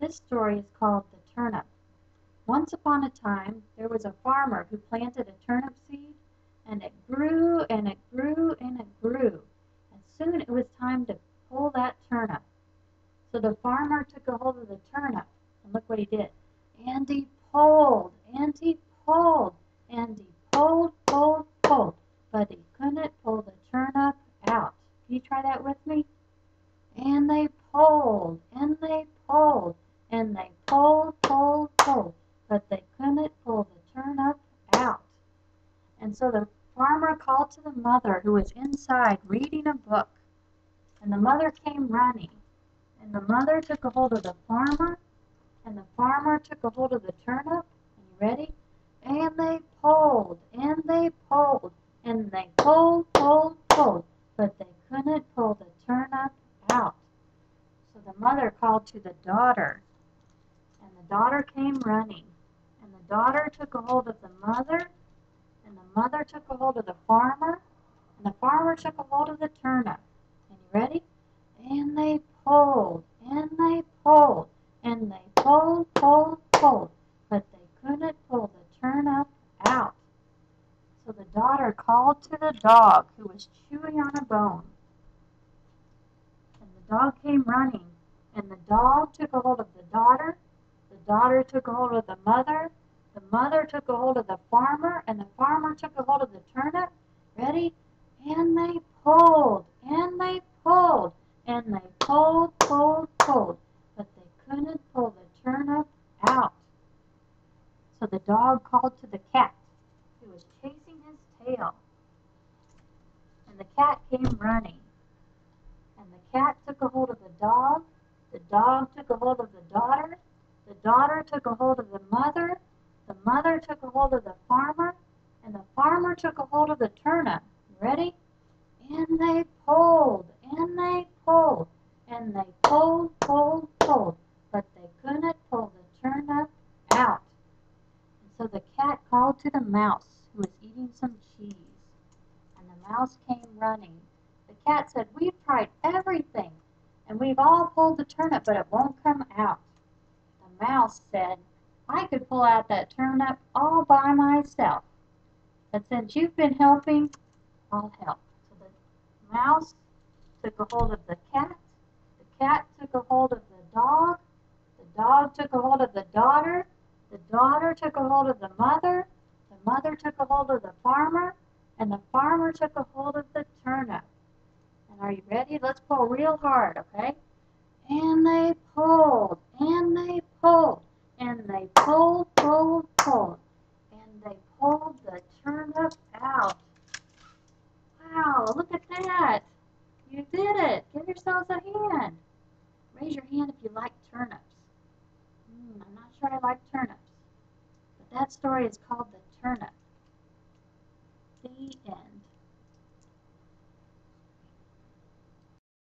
This story is called The Turnip. Once upon a time there was a farmer who planted a turnip seed, and it grew and it grew and it grew. And soon it was time to pull that turnip. So the farmer took a hold of the turnip, and look what he did. And he pulled, and he pulled, and he pulled, but he couldn't pull the turnip out. Can you try that with me? And they pulled, and they pulled, and they pulled, but they couldn't pull the turnip out. And so the farmer called to the mother who was inside reading a book. And the mother came running. And the mother took a hold of the farmer, and the farmer took a hold of the turnip. Are you ready? And they pulled, and they pulled, and they pulled, but they couldn't pull the turnip out. So the mother called to the daughter, and the daughter came running. And the daughter took a hold of the mother, and the mother took a hold of the farmer, and the farmer took a hold of the turnip. And you ready? And they pulled, and they pulled, and they pulled, but they couldn't pull the turnip out. So the daughter called to the dog who was chewing on a bone. And the dog came running, and the dog took a hold of the daughter took a hold of the mother took a hold of the farmer, and the farmer took a hold of the turnip. Ready? And they pulled, and they pulled, and they pulled, but they couldn't pull the turnip out. So the dog called to the cat, who was chasing his tail. And the cat came running. And the cat took a hold of the dog took a hold of the daughter took a hold of the mother took a hold of the farmer, and the farmer took a hold of the turnip. Ready? And they pulled, and they pulled, and they pulled, but they couldn't pull the turnip out. And so the cat called to the mouse, who was eating some cheese. And the mouse came running. The cat said, "We've tried everything, and we've all pulled the turnip, but it won't come out." The mouse said, "I could pull out that turnip all by myself. But since you've been helping, I'll help." So the mouse took a hold of the cat took a hold of the dog took a hold of the daughter took a hold of the mother took a hold of the farmer, and the farmer took a hold of the turnip. And are you ready? Let's pull real hard, okay? And they pulled, and they pulled, and they pulled, and they pulled the turnip out. Wow, look at that. You did it. Give yourselves a hand. Raise your hand if you like turnips. I'm not sure I like turnips. But that story is called The Turnip.